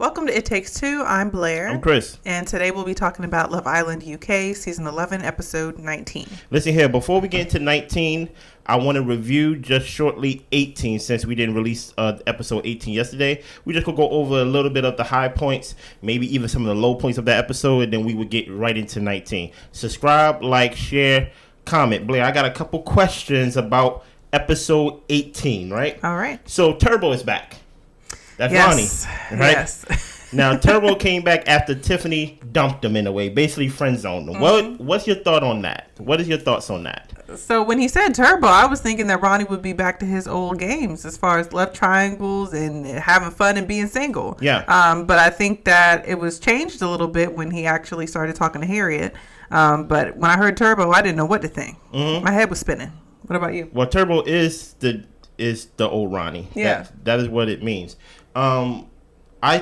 Welcome to It Takes Two. I'm Blair. I'm Chris. And today we'll be talking about Love Island UK, Season 11, Episode 19. Listen here, before we get into 19, I want to review just shortly 18 since we didn't release episode 18 yesterday. We just could go over a little bit of the high points, maybe even some of the low points of that episode, and then we would get right into 19. Subscribe, like, share, comment. Blair, I got a couple questions about episode 18, right? All right. So Turbo is back. That's yes. Ronnie, right? Yes. Now, Turbo came back after Tiffany dumped him in a way, basically friend zoned him. Mm-hmm. What's your thought on that? What is your thoughts on that? So when he said Turbo, I was thinking that Ronnie would be back to his old games as far as love triangles and having fun and being single. Yeah. But I think that it was changed a little bit when he actually started talking to Harriet. But when I heard Turbo, I didn't know what to think. Mm-hmm. My head was spinning. What about you? Well, Turbo is the old Ronnie. Yeah. That is what it means. I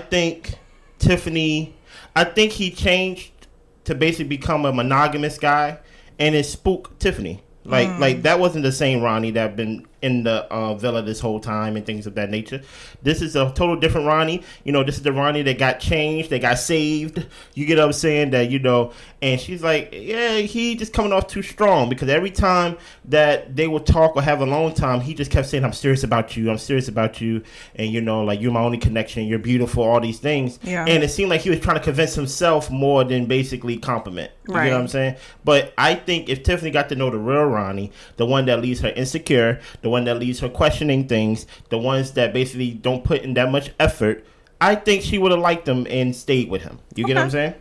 think he changed to basically become a monogamous guy, and it spooked Tiffany. Like that wasn't the same Ronnie that been in the villa this whole time and things of that nature. This is a total different Ronnie. You know, this is the Ronnie that got changed, that got saved. You get what I'm saying? That, you know, and she's like, yeah, he just coming off too strong, because every time that they would talk or have a long time, he just kept saying, I'm serious about you. And, you know, like, you're my only connection. You're beautiful, all these things. Yeah. And it seemed like he was trying to convince himself more than basically compliment. You right. get what I'm saying? But I think if Tiffany got to know the real Ronnie, the one that leaves her insecure, the one that leaves her questioning things, the ones that basically don't put in that much effort, I think she would have liked him and stayed with him. You get what I'm saying?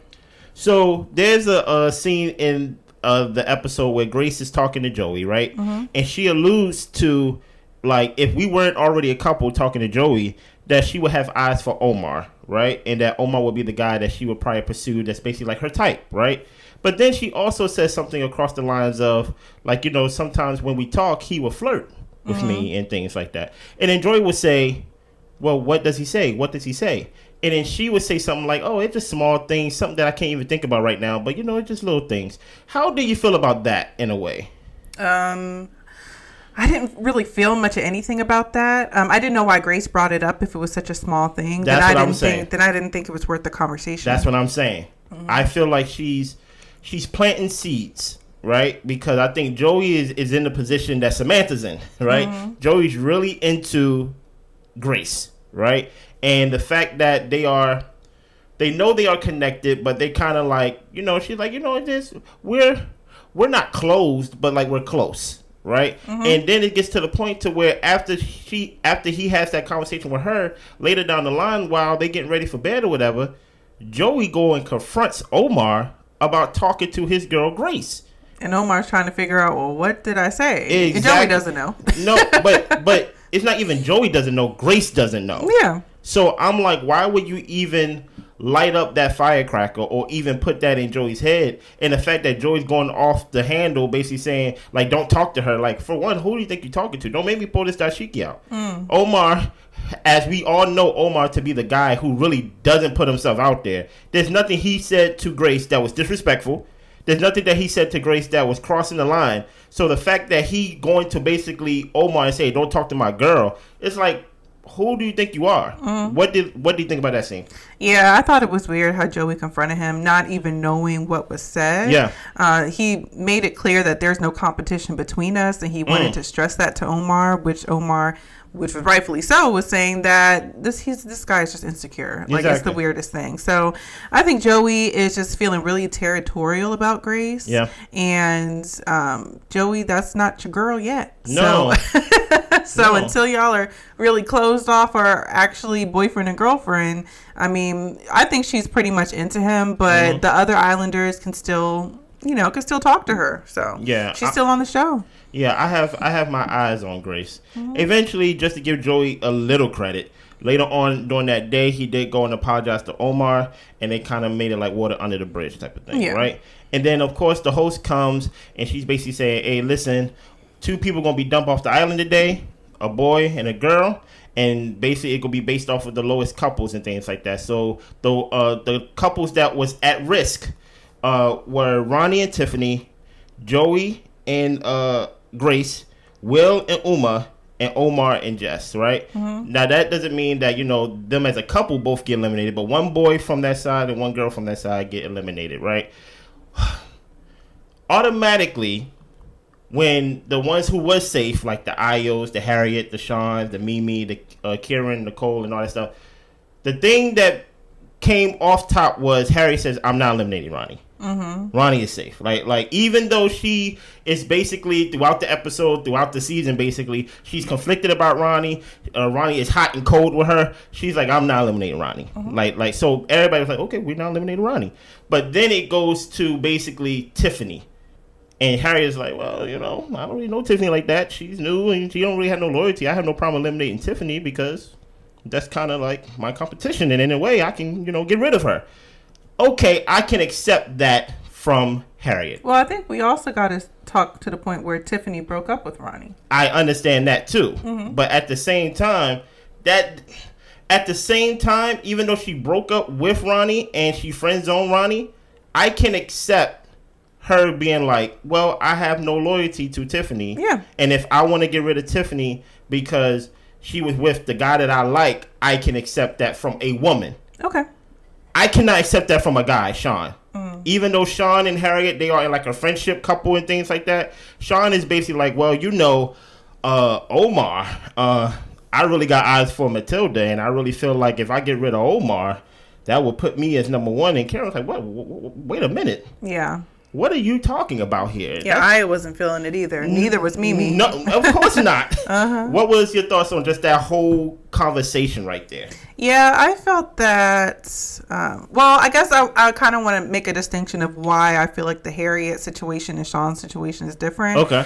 So there's a scene in the episode where Grace is talking to Joey, right? Mm-hmm. And she alludes to, like, if we weren't already a couple talking to Joey, that she would have eyes for Omar, right? And that Omar would be the guy that she would probably pursue, that's basically like her type, right? But then she also says something across the lines of, like, you know, sometimes when we talk, he will flirt with me and things like that. And then Joy would say, well, what does he say? What does he say? And then she would say something like, oh, it's just small things, something that I can't even think about right now, but, you know, it's just little things. How do you feel about that in a way? I didn't really feel much of anything about that. I didn't know why Grace brought it up if it was such a small thing. That's what I'm saying. Then I didn't think it was worth the conversation. That's what I'm saying. Mm-hmm. I feel like she's planting seeds, right? Because I think Joey is in the position that Samantha's in, right? Mm-hmm. Joey's really into Grace, right? And the fact that they know they are connected, but they kind of like, you know, she's like, you know, we're not closed, but like we're close, right? Mm-hmm. And then it gets to the point to where after he has that conversation with her later down the line, while they getting ready for bed or whatever, Joey go and confronts Omar about talking to his girl Grace. And Omar's trying to figure out, well, what did I say? Exactly. And Joey doesn't know. No, but it's not even Joey doesn't know. Grace doesn't know. Yeah. So I'm like, why would you even light up that firecracker or even put that in Joey's head? And the fact that Joey's going off the handle, basically saying, like, don't talk to her. Like, for one, who do you think you're talking to? Don't make me pull this dashiki out. Omar, as we all know Omar to be the guy who really doesn't put himself out there. There's nothing he said to Grace that was disrespectful. There's nothing that he said to Grace that was crossing the line. So the fact that he going to basically Omar and say, don't talk to my girl, it's like, who do you think you are? What do you think about that scene? Yeah, I thought it was weird how Joey confronted him, not even knowing what was said. Yeah. He made it clear that there's no competition between us, and he wanted to stress that to Omar, which was rightfully so, was saying that this guy is just insecure. Like, exactly. It's the weirdest thing. So I think Joey is just feeling really territorial about Grace. Yeah. And Joey, that's not your girl yet. No. So until y'all are really closed off or actually boyfriend and girlfriend, I mean, I think she's pretty much into him, but the other Islanders can still talk to her. So yeah, she's still on the show. Yeah, I have my eyes on Grace. Eventually, just to give Joey a little credit, later on during that day, he did go and apologize to Omar, and they kind of made it like water under the bridge type of thing, right? And then, of course, the host comes, and she's basically saying, hey, listen, 2 people going to be dumped off the island today, a boy and a girl, and basically it could be based off of the lowest couples and things like that. So the couples that was at risk were Ronnie and Tiffany, Joey and Grace, Will and Uma, and Omar and Jess, right? Now, that doesn't mean that, them as a couple both get eliminated, but one boy from that side and one girl from that side get eliminated, right? Automatically, when the ones who was safe, like the Ios, the Harriet, the Sean, the Mimi, the Kieran, Nicole, and all that stuff, the thing that came off top was Harriet says, I'm not eliminating Ronnie. Ronnie is safe. Like even though she is basically throughout the episode, throughout the season, basically she's conflicted about Ronnie. Ronnie is hot and cold with her. She's like, I'm not eliminating Ronnie. Like so everybody was like, okay, we're not eliminating Ronnie. But then it goes to basically Tiffany. And Harriet's like, well, I don't really know Tiffany like that. She's new and she don't really have no loyalty. I have no problem eliminating Tiffany because that's kind of like my competition. And in a way, I can, get rid of her. Okay, I can accept that from Harriet. Well, I think we also got to talk to the point where Tiffany broke up with Ronnie. I understand that too. But at the same time, even though she broke up with Ronnie and she friend zoned Ronnie, I can accept her being like, well, I have no loyalty to Tiffany. Yeah. And if I want to get rid of Tiffany because she was with the guy that I like, I can accept that from a woman. Okay. I cannot accept that from a guy, Sean. Even though Sean and Harriet, they are in like a friendship couple and things like that, Sean is basically like, well, Omar, I really got eyes for Matilda, and I really feel like if I get rid of Omar, that will put me as number one. And Karen's like, what? Wait a minute. Yeah. What are you talking about here? Yeah, I wasn't feeling it either. Neither was Mimi. No, of course not. What was your thoughts on just that whole conversation right there? Yeah, I felt that, I guess I kind of want to make a distinction of why I feel like the Harriet situation and Sean's situation is different. Okay.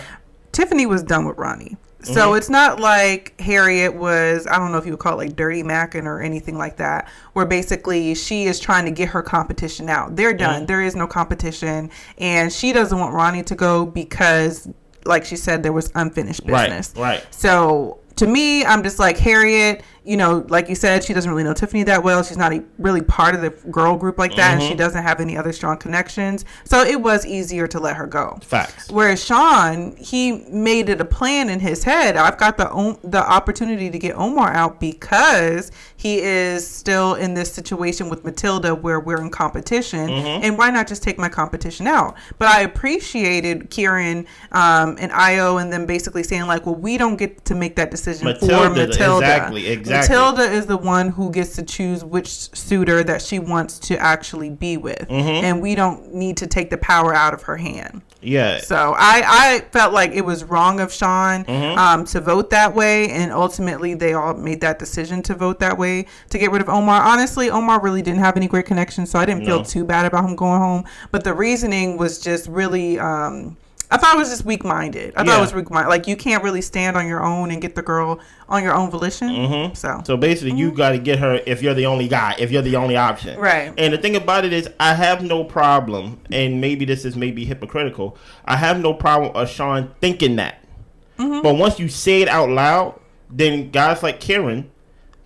Tiffany was done with Ronnie. So it's not like Harriet was, I don't know if you would call it like dirty macking or anything like that, where basically she is trying to get her competition out. They're done. There is no competition. And she doesn't want Ronnie to go because, like she said, there was unfinished business. Right. So to me, I'm just like, Harriet, like you said, she doesn't really know Tiffany that well. She's not really part of the girl group like that. And she doesn't have any other strong connections. So it was easier to let her go. Facts. Whereas Sean, he made it a plan in his head. I've got the opportunity to get Omar out because he is still in this situation with Matilda where we're in competition. And why not just take my competition out? But I appreciated Kieran and Io and them basically saying like, well, we don't get to make that decision for Matilda. Exactly. Matilda is the one who gets to choose which suitor that she wants to actually be with. And we don't need to take the power out of her hand. Yeah. So I felt like it was wrong of Sean to vote that way. And ultimately, they all made that decision to vote that way to get rid of Omar. Honestly, Omar really didn't have any great connections, so I didn't feel too bad about him going home. But the reasoning was just really... I thought it was just weak-minded. I thought it was weak-minded. Like, you can't really stand on your own and get the girl on your own volition. So basically, you got to get her if you're the only guy, if you're the only option. Right. And the thing about it is, I have no problem, and maybe this is maybe hypocritical, I have no problem of Sean thinking that. But once you say it out loud, then guys like Kieran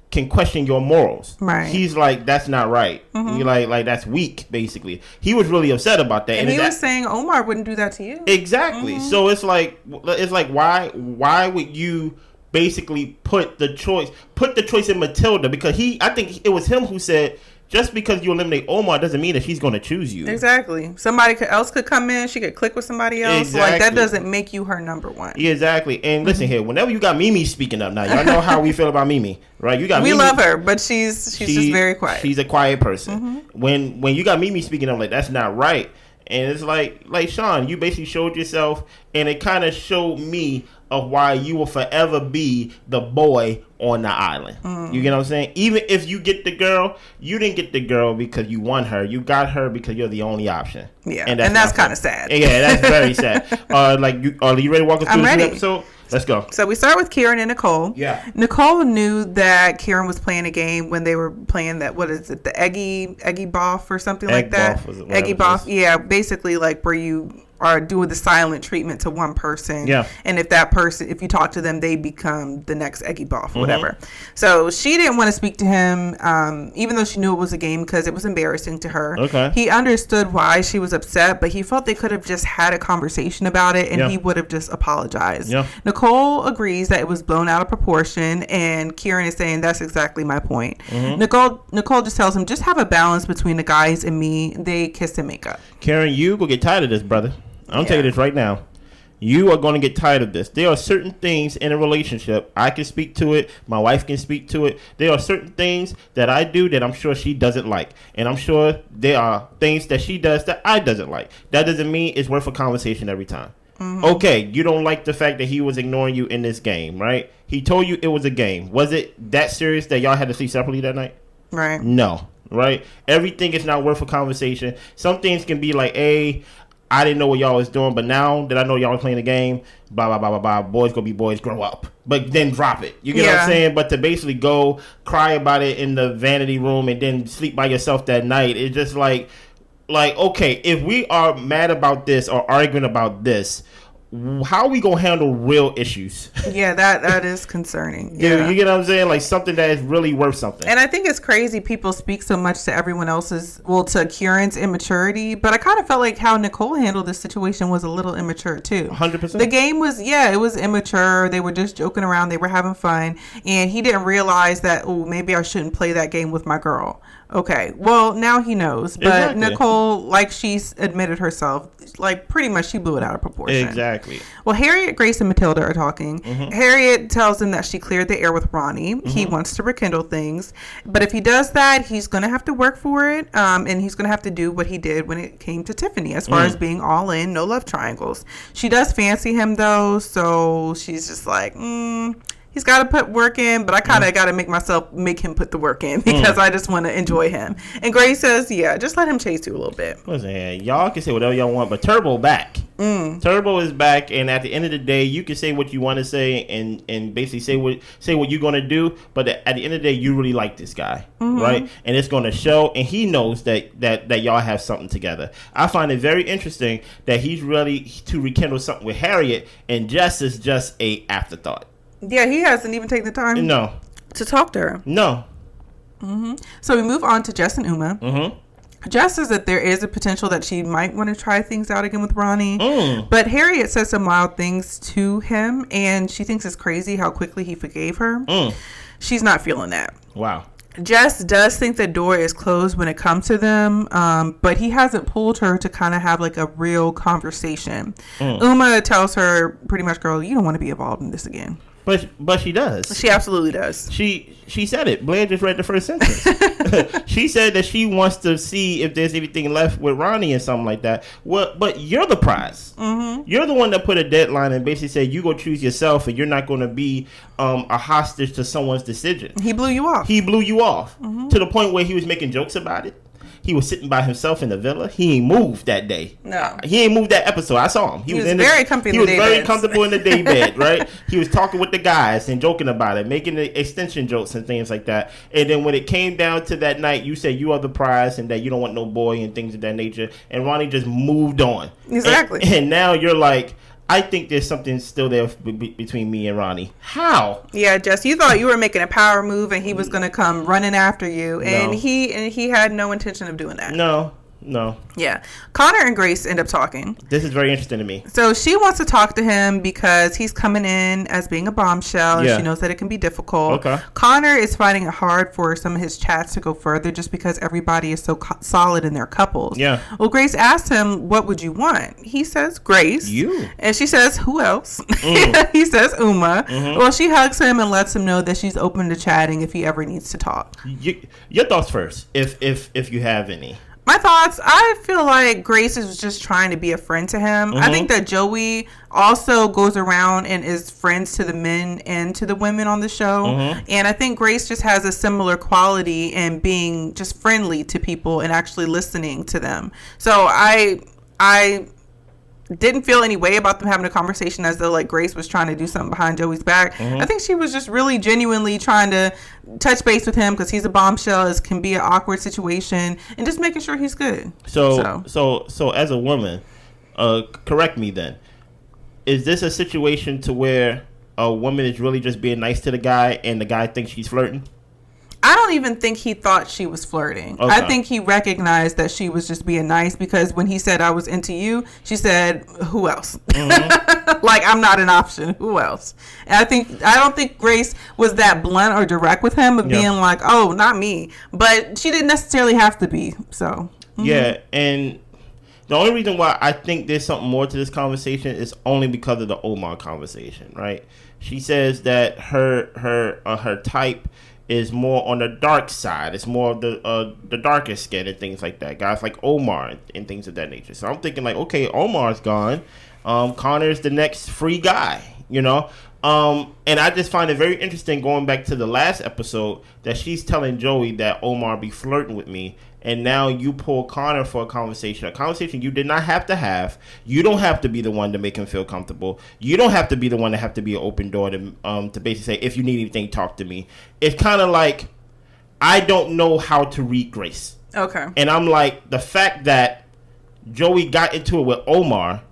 can question your morals. Right. He's like, that's not right. You're like that's weak, basically. He was really upset about that. And he was saying Omar wouldn't do that to you. Exactly. So it's like why would you basically put the choice in Matilda? Because I think it was him who said, just because you eliminate Omar doesn't mean that she's going to choose you. Exactly. Somebody else could come in. She could click with somebody else. Exactly. Like, that doesn't make you her number one. Yeah, exactly. And listen here, whenever you got Mimi speaking up now, y'all know how we feel about Mimi, right? We Mimi, love her, but she's just very quiet. She's a quiet person. When you got Mimi speaking up, like, that's not right. And it's like Sean, you basically showed yourself, and it kind of showed me of why you will forever be the boy on the island. You get what I'm saying? Even if you get the girl, you didn't get the girl because you want her. You got her because you're the only option. Yeah, and that's kind of sad. Yeah, that's very sad. Are you ready to walk us through this episode? Let's go. So we start with Kieran and Nicole. Yeah. Nicole knew that Kieran was playing a game when they were playing that, what is it, the Eggy Boff or something like that? Boff, Eggy Boff. Yeah, basically like where you are doing the silent treatment to one person. Yeah. And if that person, if you talk to them, they become the next Eggy Boff or whatever. So she didn't want to speak to him, even though she knew it was a game because it was embarrassing to her. Okay. He understood why she was upset, but he felt they could have just had a conversation about it and he would have just apologized. Yeah. Nicole agrees that it was blown out of proportion, and Kieran is saying that's exactly my point. Nicole just tells him, just have a balance between the guys and me. They kiss and make up. Kieran, you go get tired of this, brother. I'm telling you this right now. You are going to get tired of this. There are certain things in a relationship. I can speak to it. My wife can speak to it. There are certain things that I do that I'm sure she doesn't like. And I'm sure there are things that she does that I doesn't like. That doesn't mean it's worth a conversation every time. Okay, you don't like the fact that he was ignoring you in this game, right? He told you it was a game. Was it that serious that y'all had to sleep separately that night? Right. No. Right? Everything is not worth a conversation. Some things can be like, hey, I didn't know what y'all was doing, but now that I know y'all was playing the game, blah, blah, blah, blah, blah, boys gonna be boys, grow up. But then drop it. You get what I'm saying? But to basically go cry about it in the vanity room and then sleep by yourself that night, it's just like, okay, if we are mad about this or arguing about this, how are we gonna handle real issues? Yeah, that is concerning. You get what I'm saying? Like something that is really worth something. And I think it's crazy people speak so much to everyone else's, to Kieran's immaturity, but I kind of felt like how Nicole handled this situation was a little immature too. 100%. The game was, it was immature. They were just joking around. They were having fun. And he didn't realize that, maybe I shouldn't play that game with my girl. Okay, well, now he knows. But exactly. Nicole, like she's admitted herself, like pretty much she blew it out of proportion. Exactly. Well, Harriet, Grace, and Matilda are talking. Harriet tells him that she cleared the air with Ronnie. He wants to rekindle things. But if he does that, he's going to have to work for it. And he's going to have to do what he did when it came to Tiffany, as far as being all in, no love triangles. She does fancy him, though, so she's just like, he's got to put work in, but I kind of got to make him put the work in because I just want to enjoy him. And Grace says, just let him chase you a little bit. Listen, y'all can say whatever y'all want, but Turbo back. Turbo is back, and at the end of the day, you can say what you want to say and basically say what you're going to do, but at the end of the day, you really like this guy, right? And it's going to show, and he knows that y'all have something together. I find it very interesting that he's ready to rekindle something with Harriet, and Jess is just a afterthought. Yeah, he hasn't even taken the time to talk to her. No. So we move on to Jess and Uma. Jess says that there is a potential that she might want to try things out again with Ronnie. But Harriet says some wild things to him, and she thinks it's crazy how quickly he forgave her. She's not feeling that. Wow. Jess does think the door is closed when it comes to them, but he hasn't pulled her to kind of have like a real conversation. Uma tells her pretty much, girl, you don't want to be involved in this again. But she does. She absolutely does. She said it. Blair just read the first sentence. She said that she wants to see if there's anything left with Ronnie and something like that. Well, but you're the prize. You're the one that put a deadline and basically said you go choose yourself and you're not going to be a hostage to someone's decision. He blew you off. To the point where he was making jokes about it. He was sitting by himself in the villa. He ain't moved that day. No. He ain't moved that episode. I saw him. He was very comfortable in the day bed, right? He was talking with the guys and joking about it, making the extension jokes and things like that. And then when it came down to that night, you said you are the prize and that you don't want no boy and things of that nature. And Ronnie just moved on. Exactly. And now you're like, I think there's something still there between me and Ronnie. How? Yeah, Jess, you thought you were making a power move and he was going to come running after you, and he had no intention of doing that. No. Yeah. Connor and Grace end up talking. This is very interesting to me. So she wants to talk to him because he's coming in as being a bombshell. And she knows that it can be difficult. Okay. Connor is finding it hard for some of his chats to go further just because everybody is so solid in their couples. Yeah. Well, Grace asked him, what would you want? He says, Grace. You. And she says, who else? He says, Uma. Well, she hugs him and lets him know that she's open to chatting if he ever needs to talk. Your thoughts first, if you have any. My thoughts, I feel like Grace is just trying to be a friend to him. I think that Joey also goes around and is friends to the men and to the women on the show. And I think Grace just has a similar quality in being just friendly to people and actually listening to them. So I didn't feel any way about them having a conversation as though like Grace was trying to do something behind Joey's back. I think she was just really genuinely trying to touch base with him because he's a bombshell. It can be an awkward situation and just making sure he's good. So as a woman, correct me then. Is this a situation to where a woman is really just being nice to the guy and the guy thinks she's flirting? I don't even think he thought she was flirting. Okay. I think he recognized that she was just being nice, because when he said, I was into you, she said, who else? Mm-hmm. Like, I'm not an option. Who else? And I don't think Grace was that blunt or direct with him of being like, oh, not me. But she didn't necessarily have to be. So yeah, and the only reason why I think there's something more to this conversation is only because of the Omar conversation, right? She says that her type is more on the dark side. It's more of the darker skin and things like that. Guys like Omar and things of that nature. So I'm thinking like, okay, Omar's gone. Connor's the next free guy, you know? And I just find it very interesting, going back to the last episode, that she's telling Joey that Omar be flirting with me. And now you pull Connor for a conversation you did not have to have. You don't have to be the one to make him feel comfortable. You don't have to be the one to have to be an open door to basically say, if you need anything, talk to me. It's kind of like, I don't know how to read Grace. Okay. And I'm like, the fact that Joey got into it with Omar,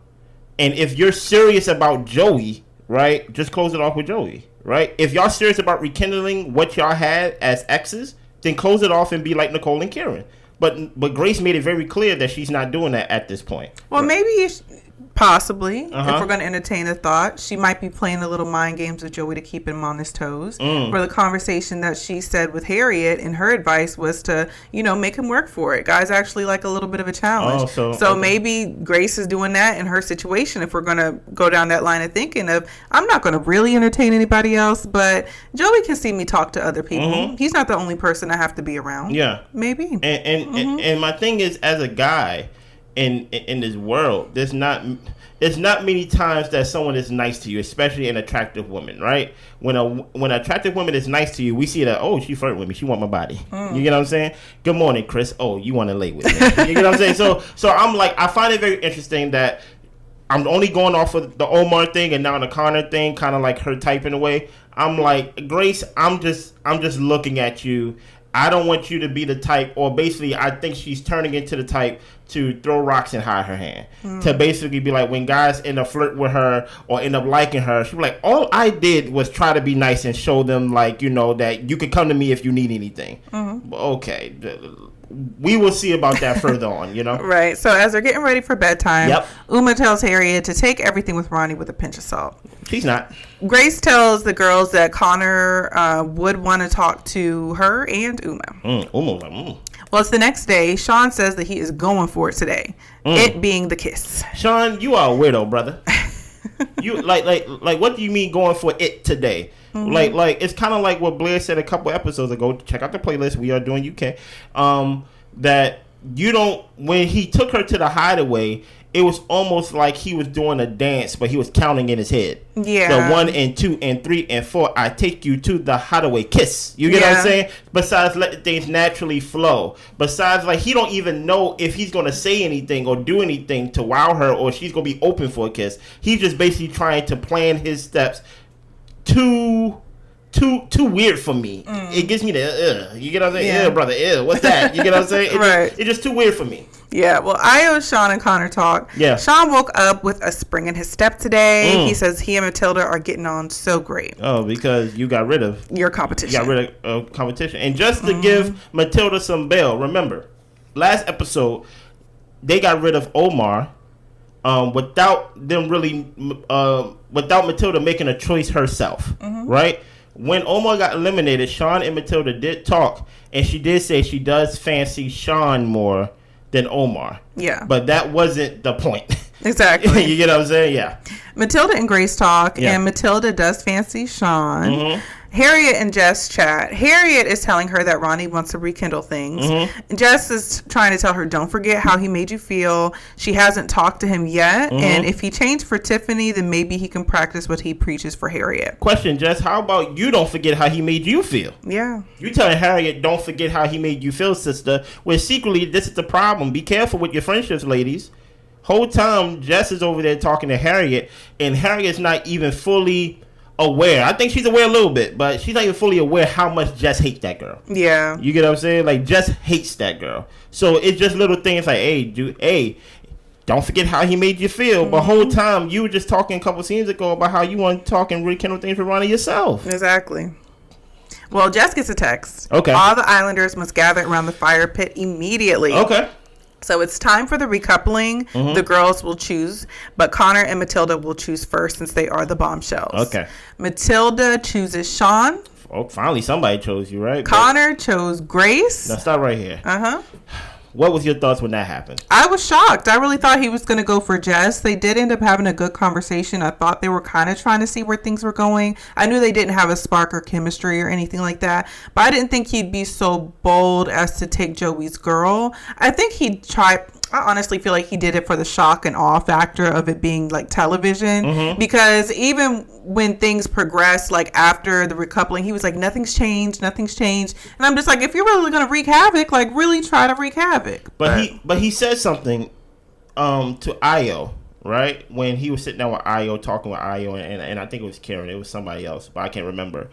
and if you're serious about Joey, right, just close it off with Joey, right? If y'all serious about rekindling what y'all had as exes, then close it off and be like Nicole and Kieran. But Grace made it very clear that she's not doing that at this point. Well, maybe possibly, if we're going to entertain the thought, she might be playing a little mind games with Joey to keep him on his toes. For the conversation that she said with Harriet, and her advice was to, make him work for it. Guys actually like a little bit of a challenge. So maybe Grace is doing that in her situation, if we're going to go down that line of thinking of, I'm not going to really entertain anybody else, but Joey can see me talk to other people. He's not the only person I have to be around. Yeah. Maybe. And my thing is, as a guy, in this world, it's not many times that someone is nice to you, especially an attractive woman, right? When an attractive woman is nice to you, we see that, oh, she flirting with me, she want my body. You get what I'm saying? Good morning, Chris. Oh, you want to lay with me? You get what I'm saying? So I'm like, I find it very interesting that I'm only going off of the Omar thing and now the Connor thing, kind of like her type in a way. I'm like, Grace, I'm just looking at you. I don't want you to be the type, or basically I think she's turning into the type to throw rocks and hide her hand. To basically be like, when guys end up flirt with her or end up liking her, she'll be like, all I did was try to be nice and show them, like, that you could come to me if you need anything. Okay. We will see about that further on, Right. So as they're getting ready for bedtime, Uma tells Harriet to take everything with Ronnie with a pinch of salt. She's not. Grace tells the girls that Connor would want to talk to her and Uma. Well, it's the next day. Sean says that he is going for it today. It being the kiss. Sean, you are a weirdo, brother. You like what do you mean going for it today? Like it's kind of like what Blair said a couple episodes ago. Check out the playlist. We are doing UK. That you don't. When he took her to the hideaway, it was almost like he was doing a dance, but he was counting in his head. Yeah. The 1 and 2 and 3 and 4. I take you to the hideaway kiss. You get what I'm saying? Besides letting things naturally flow. Besides, like, he don't even know if he's going to say anything or do anything to wow her, or she's going to be open for a kiss. He's just basically trying to plan his steps too weird for me. It gives me the you get what I'm saying? Brother, what's that? You get what I'm saying? It's just too weird for me. Yeah, well, I owe Sean and Connor talk. Yeah. Sean woke up with a spring in his step today. He says he and Matilda are getting on so great. Oh, because you got rid of your competition. You got rid of competition. And just to give Matilda some bail, remember, last episode, they got rid of Omar without them really, without Matilda making a choice herself, right? When Omar got eliminated, Sean and Matilda did talk, and she did say she does fancy Sean more than Omar. Yeah. But that wasn't the point. Exactly. You get what I'm saying? Yeah. Matilda and Grace talk, and Matilda does fancy Sean. Harriet and Jess chat. Harriet is telling her that Ronnie wants to rekindle things. Jess is trying to tell her, don't forget how he made you feel. She hasn't talked to him yet. And if he changed for Tiffany, then maybe he can practice what he preaches for Harriet. Question, Jess, how about you don't forget how he made you feel? Yeah. You telling Harriet, don't forget how he made you feel, sister. Where secretly, this is the problem. Be careful with your friendships, ladies. Whole time, Jess is over there talking to Harriet, and Harriet's not even fully aware. I think she's aware a little bit, but she's not even fully aware how much Jess hates that girl. Yeah. You get what I'm saying? Like, Jess hates that girl. So it's just little things like, hey, don't forget how he made you feel. But whole time, you were just talking a couple scenes ago about how you want to talk and rekindle things for Ronnie yourself. Exactly. Well, Jess gets a text. Okay. All the Islanders must gather around the fire pit immediately. Okay. So it's time for the recoupling. The girls will choose, but Connor and Matilda will choose first since they are the bombshells. Okay. Matilda chooses Sean. Oh, finally somebody chose you, right? Connor chose Grace. Now stop right here. Uh-huh. What was your thoughts when that happened? I was shocked. I really thought he was going to go for Jess. They did end up having a good conversation. I thought they were kind of trying to see where things were going. I knew they didn't have a spark or chemistry or anything like that, but I didn't think he'd be so bold as to take Joey's girl. I think he'd try. I honestly feel like he did it for the shock and awe factor of it being like television, because even when things progressed, like after the recoupling, he was like, nothing's changed. And I'm just like, if you're really going to wreak havoc, like really try to wreak havoc. But he said something to Io, right? When he was sitting down with Io, talking with Io, and I think it was Kieran, it was somebody else, but I can't remember.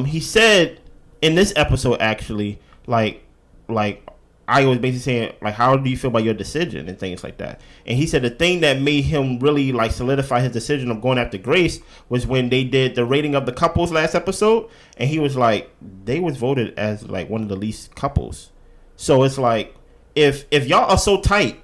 He said in this episode, actually, like I was basically saying, like, how do you feel about your decision and things like that? And he said the thing that made him really, like, solidify his decision of going after Grace was when they did the rating of the couples last episode. And he was like, they was voted as, like, one of the least couples. So it's like, if y'all are so tight,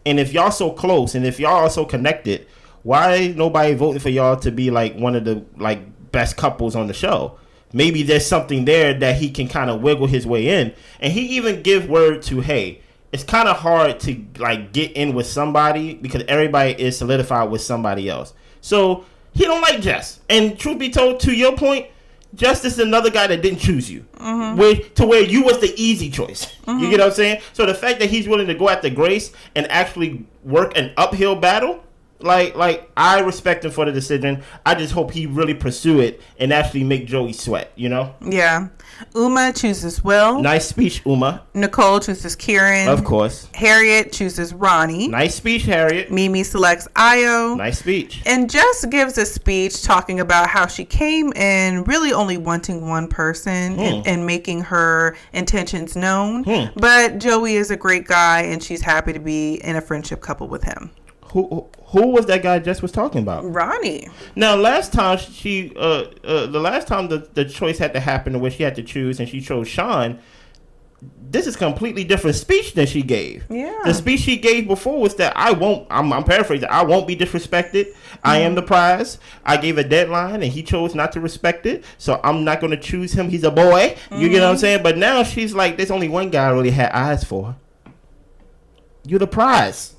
and if y'all so close, and if y'all are so connected, why ain't nobody voting for y'all to be, like, one of the, like, best couples on the show? Maybe there's something there that he can kind of wiggle his way in. And he even give word to, hey, it's kind of hard to, like, get in with somebody because everybody is solidified with somebody else. So he don't like Jess. And truth be told, to your point, Jess is another guy that didn't choose you. To where you was the easy choice. You get what I'm saying? So the fact that he's willing to go after Grace and actually work an uphill battle, like I respect him for the decision. I just hope he really pursue it and actually make Joey sweat, you know? Yeah. Uma chooses Will. Nice speech, Uma. Nicole chooses Kieran. Of course. Harriet chooses Ronnie. Nice speech, Harriet. Mimi selects Io. Nice speech. And Jess gives a speech talking about how she came in really only wanting one person and making her intentions known. But Joey is a great guy and she's happy to be in a friendship couple with him. Who was that guy Jess was talking about? Ronnie. Now, last time the choice had to happen where she had to choose and she chose Sean, this is completely different speech than she gave. Yeah. The speech she gave before was that I'm paraphrasing, I won't be disrespected. I am the prize. I gave a deadline and he chose not to respect it. So I'm not going to choose him. He's a boy. You get what I'm saying? But now she's like, there's only one guy I really had eyes for. You're the prize.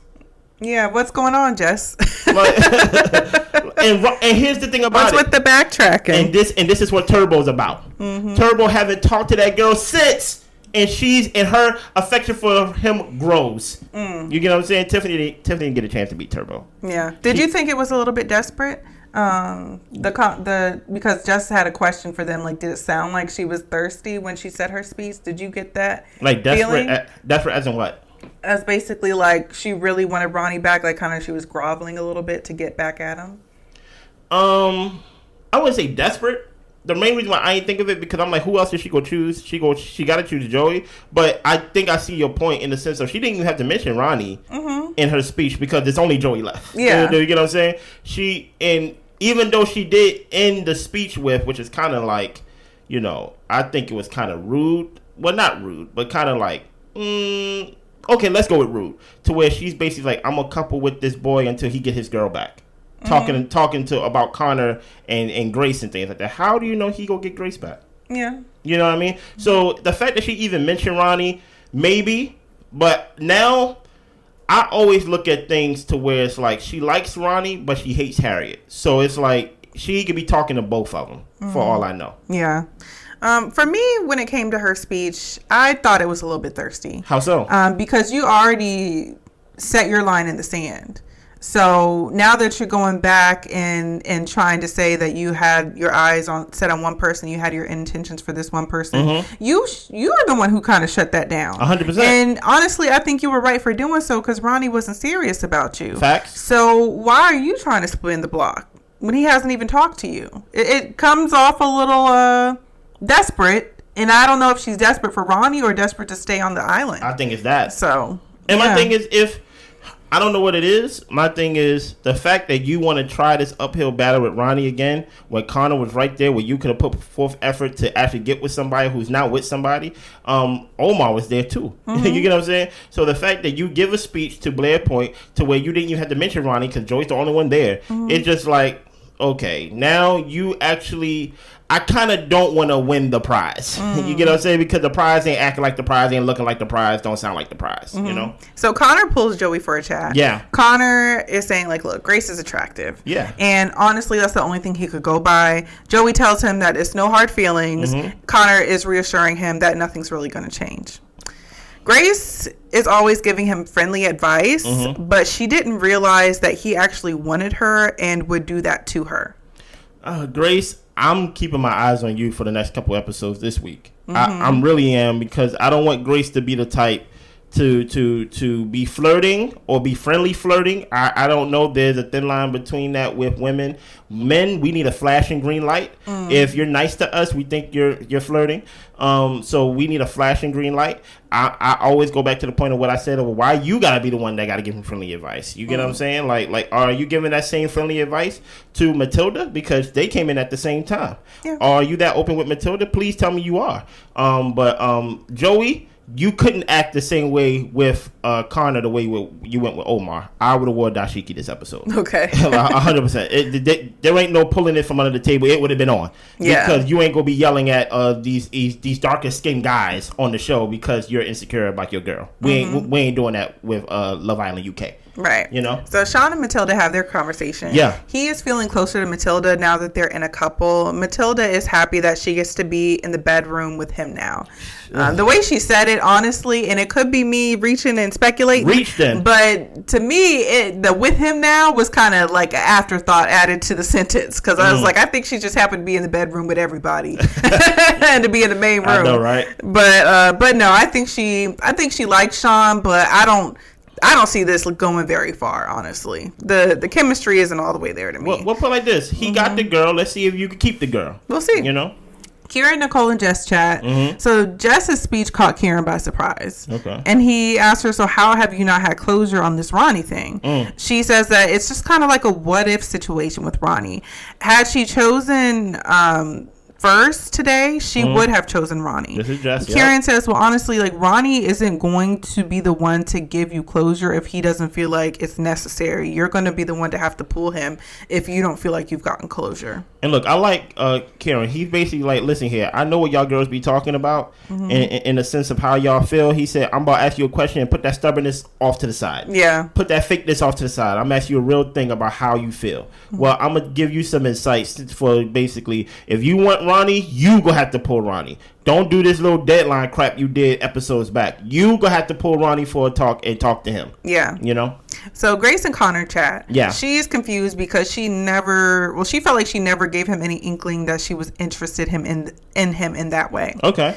Yeah, what's going on, Jess? and here's the thing about what's with the backtracking? And this is what Turbo's about. Turbo haven't talked to that girl since, and her affection for him grows. You get what I'm saying? Tiffany didn't get a chance to beat Turbo. Yeah. Did you think it was a little bit desperate? Because Jess had a question for them. Like, did it sound like she was thirsty when she said her speech? Did you get that? Like desperate, desperate as in what? As basically like she really wanted Ronnie back, like kind of she was groveling a little bit to get back at him. I wouldn't say desperate. The main reason why I ain't think of it because I'm like, who else is she gonna choose? She got to choose Joey. But I think I see your point in the sense of she didn't even have to mention Ronnie in her speech because there's only Joey left. Yeah, you get what I'm saying? Even though she did end the speech with, which is kind of like, you know, I think it was kind of rude. Well, not rude, but kind of like. Okay, let's go with rude. To where she's basically like, I'm a couple with this boy until he get his girl back. Talking about Connor and Grace and things like that. How do you know he go get Grace back? Yeah. You know what I mean? So the fact that she even mentioned Ronnie, maybe. But now, I always look at things to where it's like she likes Ronnie, but she hates Harriet. So it's like she could be talking to both of them for all I know. Yeah. For me, when it came to her speech, I thought it was a little bit thirsty. How so? Because you already set your line in the sand. So now that you're going back and trying to say that you had your eyes set on one person, you had your intentions for this one person, you are the one who kind of shut that down. 100%. And honestly, I think you were right for doing so because Ronnie wasn't serious about you. Facts. So why are you trying to spin the block when he hasn't even talked to you? It comes off a little desperate, and I don't know if she's desperate for Ronnie or desperate to stay on the island. I think it's that. So, and my thing is, if I don't know what it is. My thing is the fact that you want to try this uphill battle with Ronnie again, when Connor was right there, where you could have put forth effort to actually get with somebody who's not with somebody. Omar was there too. Mm-hmm. You get what I'm saying? So the fact that you give a speech to Blair Point to where you didn't even have to mention Ronnie because Joey's the only one there, it's just like, okay, now you actually... I kind of don't want to win the prize. You get what I'm saying? Because the prize ain't acting like the prize, ain't looking like the prize, don't sound like the prize, you know? So Connor pulls Joey for a chat. Yeah. Connor is saying, like, look, Grace is attractive. Yeah. And honestly, that's the only thing he could go by. Joey tells him that it's no hard feelings. Connor is reassuring him that nothing's really going to change. Grace is always giving him friendly advice, but she didn't realize that he actually wanted her and would do that to her. Grace, I'm keeping my eyes on you for the next couple episodes this week. I really am, because I don't want Grace to be the type to be flirting or be friendly flirting. I don't know. There's a thin line between that with women. Men, we need a flashing green light. If you're nice to us, we think you're flirting. So we need a flashing green light. I always go back to the point of what I said of why you gotta be the one that gotta give him friendly advice. You get what I'm saying? Like, are you giving that same friendly advice to Matilda, because they came in at the same time? Yeah. Are you that open with Matilda? Please tell me you are. But Joey, you couldn't act the same way with Connor the way you went with Omar. I would have wore dashiki this episode. Okay. 100%. There ain't no pulling it from under the table. It would have been on. Yeah. Because you ain't going to be yelling at these darker skinned guys on the show because you're insecure about your girl. We ain't doing that with Love Island UK. Right. You know? So Sean and Matilda have their conversation. Yeah. He is feeling closer to Matilda now that they're in a couple. Matilda is happy that she gets to be in the bedroom with him now. The way she said it, honestly, and it could be me reaching and speculating. Reach then. But to me, the with him now was kind of like an afterthought added to the sentence. Because I was like, I think she just happened to be in the bedroom with everybody. And to be in the main room. I know, right? But no, I think she likes Sean, but I don't see this going very far, honestly. The chemistry isn't all the way there to me. We'll put it like this. He got the girl. Let's see if you can keep the girl. We'll see. You know? Kieran, Nicole, and Jess chat. So Jess's speech caught Kieran by surprise. Okay. And he asked her, so how have you not had closure on this Ronnie thing? She says that it's just kind of like a what-if situation with Ronnie. Had she chosen... first today, she would have chosen Ronnie. This is Jess. Kieran says, well, honestly, like, Ronnie isn't going to be the one to give you closure if he doesn't feel like it's necessary. You're going to be the one to have to pull him if you don't feel like you've gotten closure. And look, I like Kieran. He's basically like, listen here, I know what y'all girls be talking about in the sense of how y'all feel. He said, I'm about to ask you a question and put that stubbornness off to the side. Yeah. Put that fakeness off to the side. I'm asking you a real thing about how you feel. Well, I'm going to give you some insights for basically, if you want Ronnie, you gonna have to pull Ronnie. Don't do this little deadline crap you did episodes back. You gonna have to pull Ronnie for a talk and talk to him. Yeah. You know? So Grace and Connor chat. Yeah. She's confused because she felt like she never gave him any inkling that she was interested in him in that way. Okay.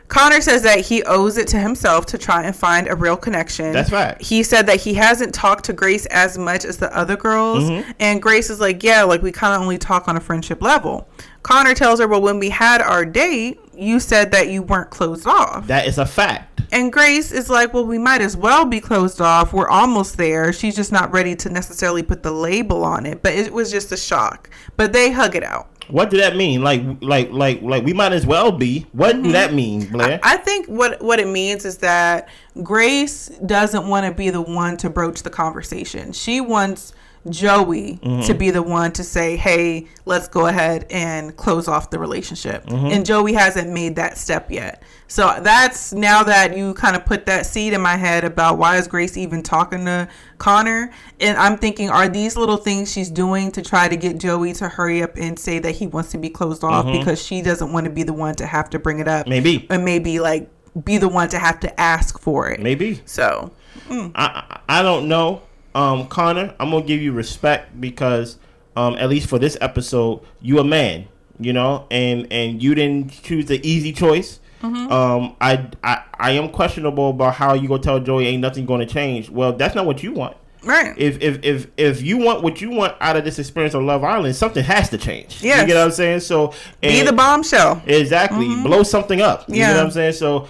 Connor says that he owes it to himself to try and find a real connection. That's right. He said that he hasn't talked to Grace as much as the other girls. And Grace is like, yeah, like we kind of only talk on a friendship level. Connor tells her, well, when we had our date, you said that you weren't closed off. That is a fact. And Grace is like, well, we might as well be closed off. We're almost there. She's just not ready to necessarily put the label on it. But it was just a shock. But they hug it out. What did that mean? Like we might as well be. What did that mean, Blair? I think what it means is that Grace doesn't want to be the one to broach the conversation. She wants Joey to be the one to say, hey, let's go ahead and close off the relationship. And Joey hasn't made that step yet. So that's, now that you kind of put that seed in my head about why is Grace even talking to Connor, and I'm thinking, are these little things she's doing to try to get Joey to hurry up and say that he wants to be closed off because she doesn't want to be the one to have to bring it up? Maybe. And maybe like be the one to have to ask for it. Maybe. So I don't know. Connor, I'm gonna give you respect because at least for this episode, you a man, you know, and you didn't choose the easy choice. I am questionable about how you gonna tell Joey ain't nothing gonna change. Well, that's not what you want. Right. If you want what you want out of this experience on Love Island, something has to change. Yes. You get what I'm saying? So be the bombshell. Exactly. Blow something up. You get what I'm saying? So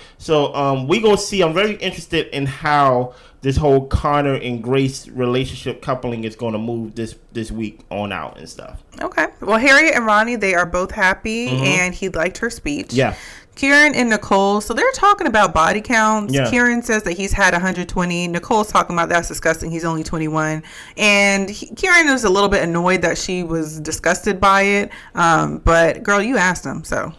we gonna see. I'm very interested in how this whole Connor and Grace relationship coupling is going to move this week on out and stuff. Okay. Well, Harriet and Ronnie, they are both happy, and he liked her speech. Yeah. Kieran and Nicole, so they're talking about body counts. Yeah. Kieran says that he's had 120. Nicole's talking about that's disgusting. He's only 21. And Kieran was a little bit annoyed that she was disgusted by it. But, girl, you asked him, so.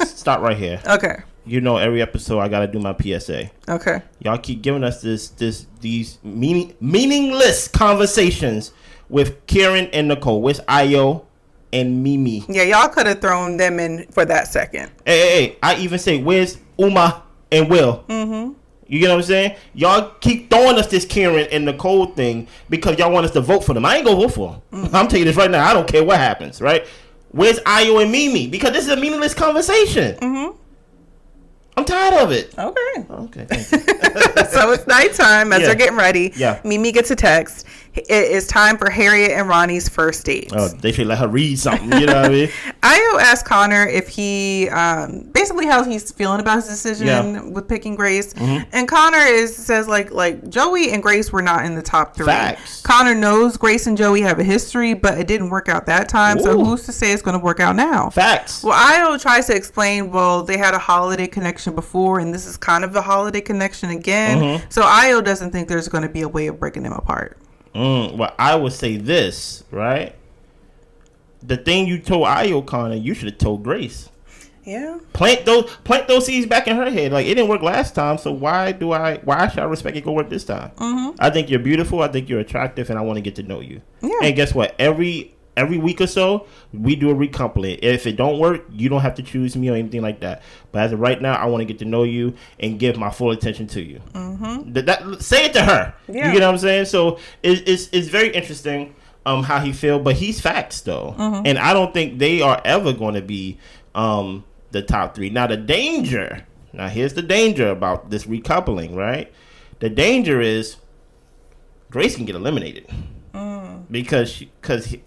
Stop right here. Okay. You know, every episode I got to do my PSA. Okay. Y'all keep giving us these meaningless conversations with Kieran and Nicole. Where's Ayo and Mimi? Yeah, y'all could have thrown them in for that second. Hey. I even say, where's Uma and Will? Mm-hmm. You get what I'm saying? Y'all keep throwing us this Kieran and Nicole thing because y'all want us to vote for them. I ain't gonna vote for them. Mm-hmm. I'm telling you this right now. I don't care what happens, right? Where's Ayo and Mimi? Because this is a meaningless conversation. Mm-hmm. I'm tired of it. Okay. Thank you. So it's nighttime as they're getting ready. Yeah. Mimi gets a text. It is time for Harriet and Ronnie's first date. Oh, they should let her read something. You know what I mean? Ayo asked Connor if he, basically how he's feeling about his decision with picking Grace. Mm-hmm. And Connor says like Joey and Grace were not in the top 3. Facts. Connor knows Grace and Joey have a history, but it didn't work out that time. Ooh. So who's to say it's going to work out now? Facts. Well, Ayo tries to explain, they had a holiday connection before, and this is kind of the holiday connection again. Mm-hmm. So Ayo doesn't think there's going to be a way of breaking them apart. Well, I would say this, right? The thing you told Ayo, Connor, you should have told Grace. Yeah. Plant those seeds back in her head. Like, it didn't work last time, so why should I respect it go work this time? Mm-hmm. I think you're beautiful. I think you're attractive, and I want to get to know you. Yeah. And guess what? Every week or so, we do a recoupling. If it don't work, you don't have to choose me or anything like that. But as of right now, I want to get to know you and give my full attention to you. Mm-hmm. Say it to her. Yeah. You get what I'm saying? So it's very interesting how he feel, but he's facts though. Mm-hmm. And I don't think they are ever going to be the top 3. Now here's the danger about this recoupling, right? The danger is Grace can get eliminated. Because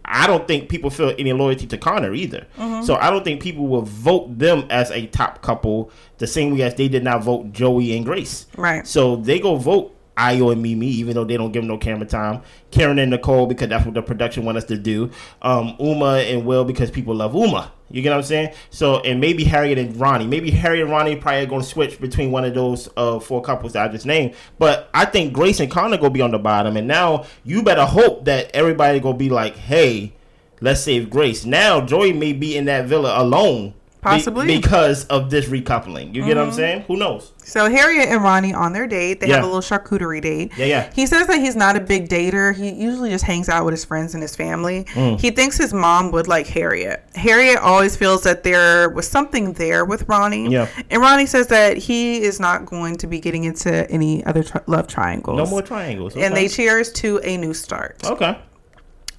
I don't think people feel any loyalty to Connor either. Mm-hmm. So I don't think people will vote them as a top couple the same way as they did not vote Joey and Grace. Right. So they go vote Ayo and Mimi, even though they don't give them no camera time. Kieran and Nicole, because that's what the production want us to do. Uma and Will, because people love Uma. You get what I'm saying? So, and maybe Harriet and Ronnie. Maybe Harriet and Ronnie probably going to switch between one of those 4 couples that I just named. But I think Grace and Connor going to be on the bottom. And now you better hope that everybody going to be like, hey, let's save Grace. Now Joey may be in that villa alone. Possibly. Because of this recoupling. You get what I'm saying? Who knows? So Harriet and Ronnie on their date. They have a little charcuterie date. Yeah. He says that he's not a big dater. He usually just hangs out with his friends and his family. He thinks his mom would like Harriet. Harriet always feels that there was something there with Ronnie. Yeah. And Ronnie says that he is not going to be getting into any other love triangles. No more triangles. Okay. And they cheers to a new start. Okay.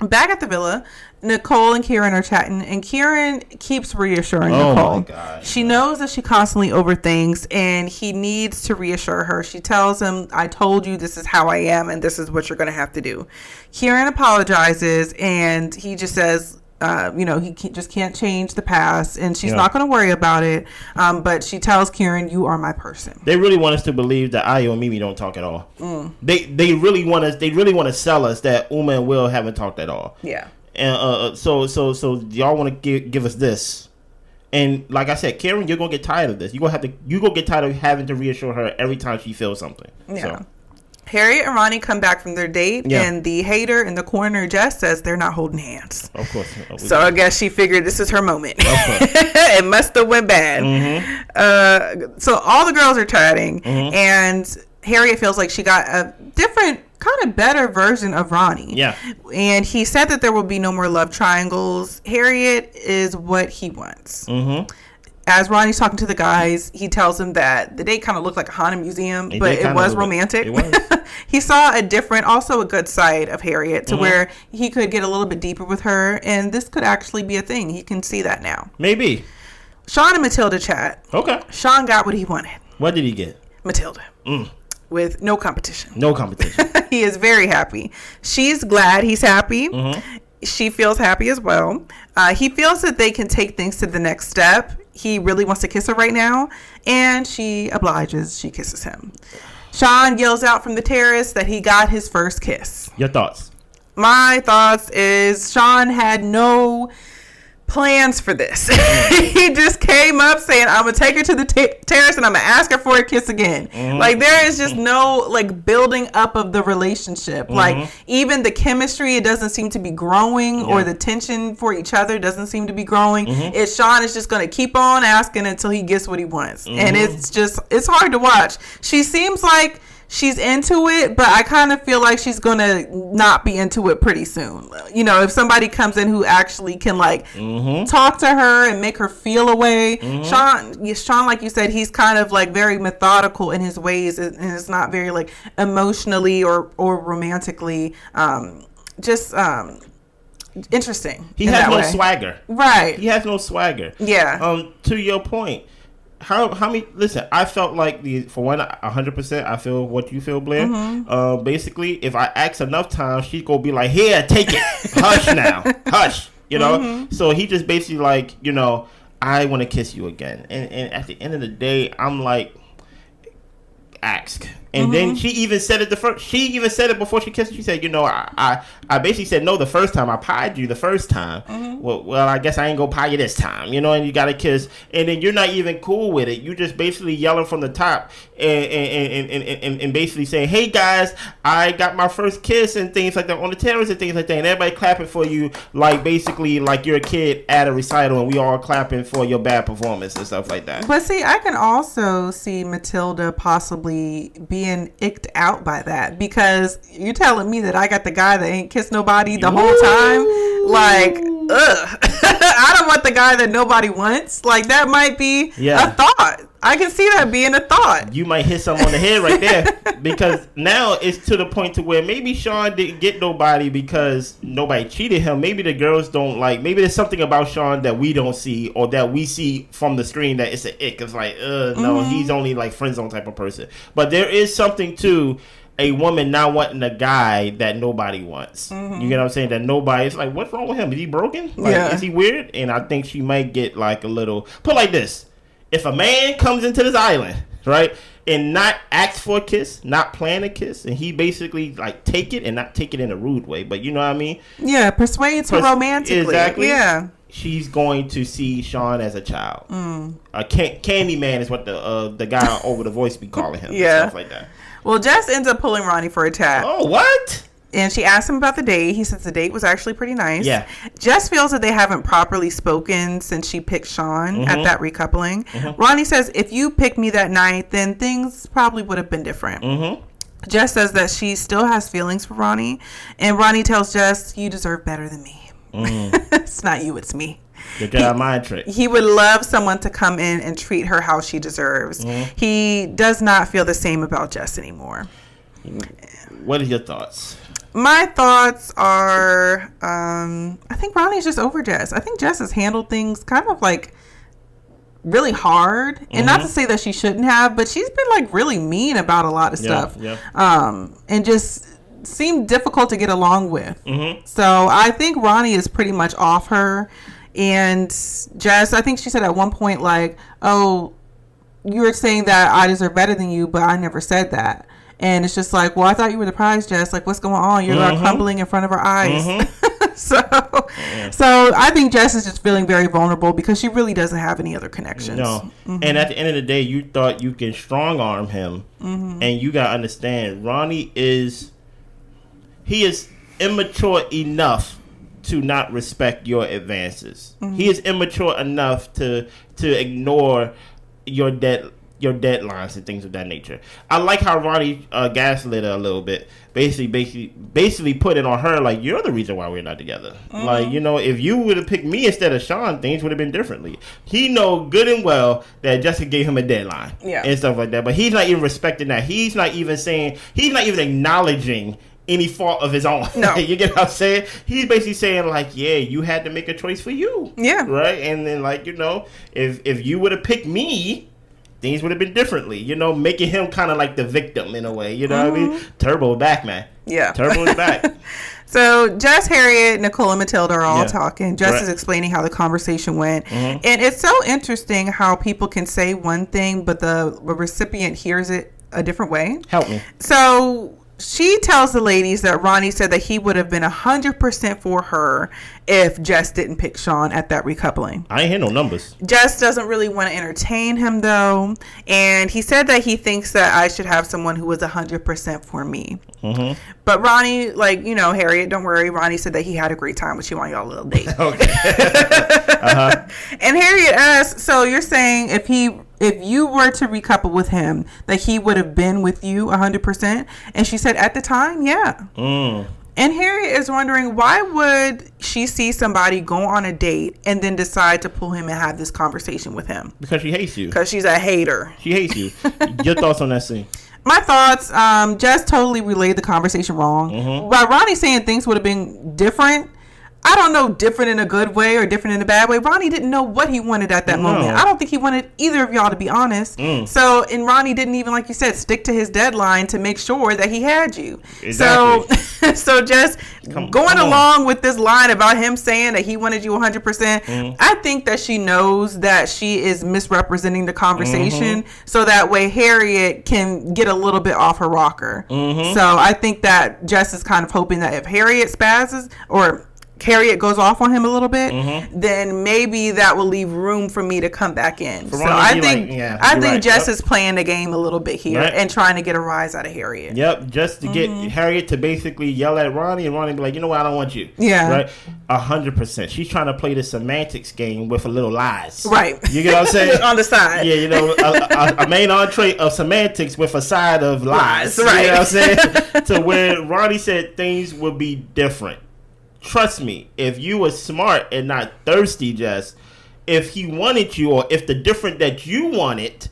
Back at the villa, Nicole and Kieran are chatting, and Kieran keeps reassuring Nicole. My God. She knows that she constantly overthinks, and he needs to reassure her. She tells him, I told you this is how I am, and this is what you're going to have to do. Kieran apologizes, and he just says, he just can't change the past, and she's not going to worry about it. But she tells Kieran, you are my person. They really want us to believe that Ayo and Mimi don't talk at all. They really want to sell us that Uma and Will haven't talked at all. Yeah. And so y'all want to give us this. And like I said, Kieran, you're gonna get tired of this. You're gonna get tired of having to reassure her every time she feels something. Yeah. So. Harriet and Ronnie come back from their date, and the hater in the corner, Jess, says they're not holding hands. Of course. So I guess she figured this is her moment. It must have went bad. Mm-hmm. So all the girls are chatting, and Harriet feels like she got a different, kind of better version of Ronnie. Yeah. And he said that there will be no more love triangles. Harriet is what he wants. Mm-hmm. As Ronnie's talking to the guys, he tells them that the date kind of looked like a haunted museum, but it was romantic. It was. He saw a good side of Harriet to where he could get a little bit deeper with her, and this could actually be a thing. He can see that now. Maybe. Sean and Matilda chat. Okay. Sean got what he wanted. What did he get? Matilda. With no competition. No competition. He is very happy. She's glad he's happy. Mm-hmm. She feels happy as well. He feels that they can take things to the next step. He really wants to kiss her right now, and she obliges. She kisses him. Sean yells out from the terrace that he got his first kiss. Your thoughts? My thoughts is Sean had no plans for this. He just came up saying, I'm gonna take her to the terrace and I'm gonna ask her for a kiss again. Like, there is just no like building up of the relationship. Like, even the chemistry, it doesn't seem to be growing, or the tension for each other doesn't seem to be growing. It's Sean is just gonna keep on asking until he gets what he wants. And it's hard to watch. She seems like she's into it, but I kind of feel like she's gonna not be into it pretty soon. You know, if somebody comes in who actually can like talk to her and make her feel a way. Sean, like you said, he's kind of like very methodical in his ways, and it's not very like emotionally or romantically interesting. He has no swagger. Right. He has no swagger. Yeah. To your point. How many? Listen, I felt like for one, 100%. I feel what you feel, Blair. Basically, if I ask enough times, she's gonna be like, "Here, take it, hush now, hush." You know. So he just basically like, you know, I want to kiss you again, and at the end of the day, I'm like, ask. And then she even said it she even said it before she kissed. She said, you know, I basically said no the first time. I pied you the first time. Well, I guess I ain't gonna pie you this time, you know, and you got to kiss. And then you're not even cool with it. You just basically yelling from the top and basically saying, hey guys, I got my first kiss and things like that on the terrace and things like that. And everybody clapping for you, like basically like you're a kid at a recital and we all clapping for your bad performance and stuff like that. But see, I can also see Matilda possibly being icked out by that, because you're telling me that I got the guy that ain't kissed nobody the whole time. Like, ugh. I don't want the guy that nobody wants. Like, that might be a thought. I can see that being a thought. You might hit something on the head right there, because now it's to the point to where maybe Sean didn't get nobody because nobody cheated him. Maybe the girls don't like. Maybe there's something about Sean that we don't see, or that we see from the screen that it's an ick. It's like, no, he's only like friend zone type of person. But there is something to a woman not wanting a guy that nobody wants. You get what I'm saying? That nobody. It's like, what's wrong with him? Is he broken? Like, is he weird? And I think she might get like a little. Put like this. If a man comes into this island, right, and not ask for a kiss, not plan a kiss, and he basically like take it and not take it in a rude way, but you know what I mean? Yeah, persuades her romantically. Exactly. Yeah. She's going to see Sean as a child. A candy man is what the guy over the voice be calling him. Yeah. And stuff like that. Well, Jess ends up pulling Ronnie for a tap. Oh, what? And she asked him about the date. He says the date was actually pretty nice. Yeah. Jess feels that they haven't properly spoken since she picked Sean at that recoupling. Ronnie says, if you picked me that night, then things probably would have been different. Jess says that she still has feelings for Ronnie. And Ronnie tells Jess, you deserve better than me. It's not you, it's me. Good job, mind trick. He would love someone to come in and treat her how she deserves. He does not feel the same about Jess anymore. What are your thoughts? My thoughts are, I think Ronnie's just over Jess. I think Jess has handled things kind of like really hard. And not to say that she shouldn't have, but she's been like really mean about a lot of stuff. And just seemed difficult to get along with. So I think Ronnie is pretty much off her. And Jess, I think she said at one point like, oh, you were saying that I deserve better than you, but I never said that. And it's just like, well, I thought you were the prize, Jess. Like, what's going on? You're like crumbling in front of our eyes. So I think Jess is just feeling very vulnerable because she really doesn't have any other connections. No. And at the end of the day, you thought you can strong arm him. And you got to understand, Ronnie is immature enough to not respect your advances. He is immature enough to ignore your deadlines and things of that nature. I like how Ronnie gaslit her a little bit. Basically put it on her like, you're the reason why we're not together. Like, you know, if you would have picked me instead of Sean, things would have been differently. He know good and well that Jessica gave him a deadline and stuff like that. But he's not even respecting that. He's not even acknowledging any fault of his own. No. You get what I'm saying? He's basically saying like, yeah, you had to make a choice for you. Yeah. Right? And then like, you know, if you would have picked me, things would have been differently, you know, making him kind of like the victim in a way, you know what I mean? Turbo back, man. Yeah. Turbo is back. So Jess, Harriet, Nicole, and Matilda are all talking. Jess is explaining how the conversation went. And it's so interesting how people can say one thing, but the recipient hears it a different way. Help me. So she tells the ladies that Ronnie said that he would have been 100% for her if Jess didn't pick Sean at that recoupling. I ain't hear no numbers. Jess doesn't really want to entertain him, though. And he said that he thinks that I should have someone who was 100% for me. Mm-hmm. But Ronnie, like, you know, Harriet, don't worry. Ronnie said that he had a great time with you on y'all little date. Okay. Uh-huh. And Harriet asked, so you're saying if you were to recouple with him, that he would have been with you 100%? And she said, at the time, yeah. And Harriet is wondering, why would she see somebody go on a date and then decide to pull him and have this conversation with him? Because she hates you. Because she's a hater. She hates you. Your thoughts on that scene? My thoughts, Jess totally relayed the conversation wrong. Mm-hmm. By Ronnie saying things would have been different, I don't know, different in a good way or different in a bad way. Ronnie didn't know what he wanted at that moment. I don't think he wanted either of y'all, to be honest. So, and Ronnie didn't even, like you said, stick to his deadline to make sure that he had you. Exactly. So just going along with this line about him saying that he wanted you 100%, I think that she knows that she is misrepresenting the conversation, so that way Harriet can get a little bit off her rocker. So I think that Jess is kind of hoping that if Harriet spazzes or Harriet goes off on him a little bit, then maybe that will leave room for me to come back in. So I think Jess is playing the game a little bit here and trying to get a rise out of Harriet. Yep, just to get Harriet to basically yell at Ronnie, and Ronnie be like, you know what, I don't want you. Yeah. Right? 100%. She's trying to play the semantics game with a little lies. Right. You get what I'm saying? On the side. Yeah, you know, a main entree of semantics with a side of lies. Right. You know what I'm saying? To where Ronnie said things would be different. Trust me, if you were smart and not thirsty, Jess, if he wanted you, or if the different that you wanted,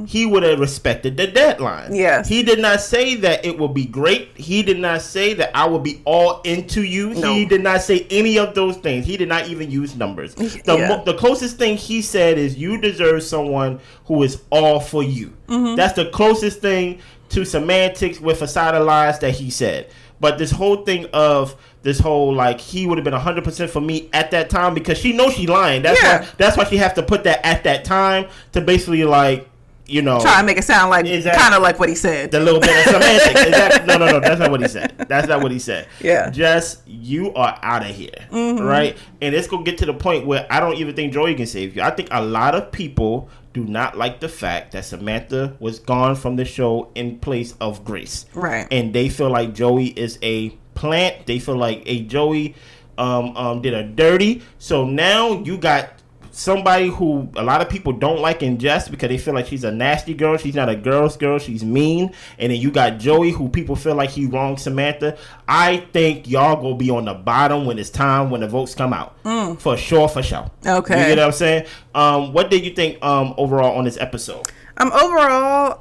he would have respected the deadline. Yes. He did not say that it would be great. He did not say that I would be all into you. No. He did not say any of those things. He did not even use numbers. The closest thing he said is, you deserve someone who is all for you. That's the closest thing to semantics with a side of lies that he said. But this whole thing of this whole, like, he would have been 100% for me at that time, because she knows she's lying. That's why she has to put that at that time to basically, like, you know, try to make it sound like kind of like what he said. The little bit of semantics. No. That's not what he said. That's not what he said. Yeah. Jess, you are out of here. Right? And it's going to get to the point where I don't even think Joey can save you. I think a lot of people do not like the fact that Samantha was gone from the show in place of Grace. Right. And they feel like Joey is a plant. They feel like Joey did her dirty. So now you got somebody who a lot of people don't like in Jess, because they feel like she's a nasty girl. She's not a girl's girl. She's mean. And then you got Joey, who people feel like he wronged Samantha. I think y'all gonna be on the bottom when it's time, when the votes come out. For sure. Okay. You get what I'm saying? What did you think overall on this episode? Overall,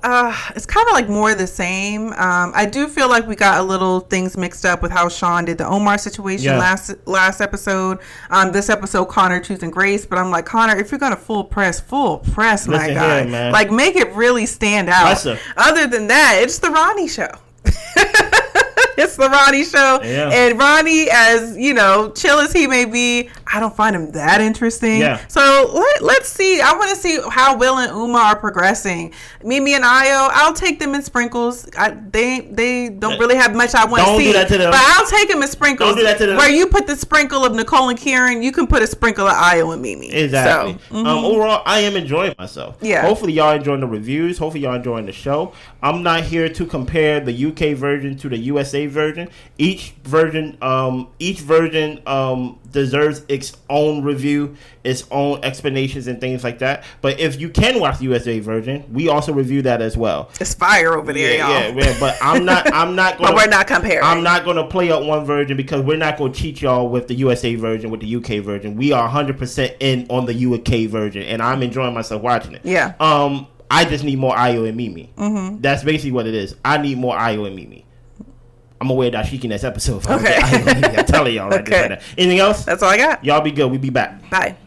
it's kind of like more of the same. I do feel like we got a little things mixed up with how Sean did the Omar situation last episode. This episode, Connor choosing Grace, but I'm like, Connor, if you're gonna full press, my guy, man. Like, make it really stand out. Other than that, it's the Ronnie show. It's the Ronnie show. Yeah. And Ronnie, as you know, chill as he may be, I don't find him that interesting. Yeah. So let's see. I want to see how Will and Uma are progressing. Mimi and Io, I'll take them in sprinkles. They don't really have much I want to see. Don't do that to them. But I'll take them in sprinkles. Don't do that to them. Where you put the sprinkle of Nicole and Kieran, you can put a sprinkle of Io and Mimi. Exactly. So, overall, I am enjoying myself. Yeah. Hopefully y'all enjoying the reviews. Hopefully y'all enjoying the show. I'm not here to compare the UK version to the USA version. Each version deserves its own review, its own explanations and things like that. But if you can watch the USA version, we also review that as well. It's fire over there, y'all. Yeah, but I'm not gonna, but we're not comparing. I'm not gonna play up one version, because we're not gonna cheat y'all with the USA version, with the UK version. We are 100% in on the UK version, and I'm enjoying myself watching it. Yeah. I just need more Io and Mimi. That's basically what it is. I need more Io and Mimi. I'm gonna wear dashiki next episode. Okay. I'm telling y'all right now. Anything else? That's all I got. Y'all be good. We be back. Bye.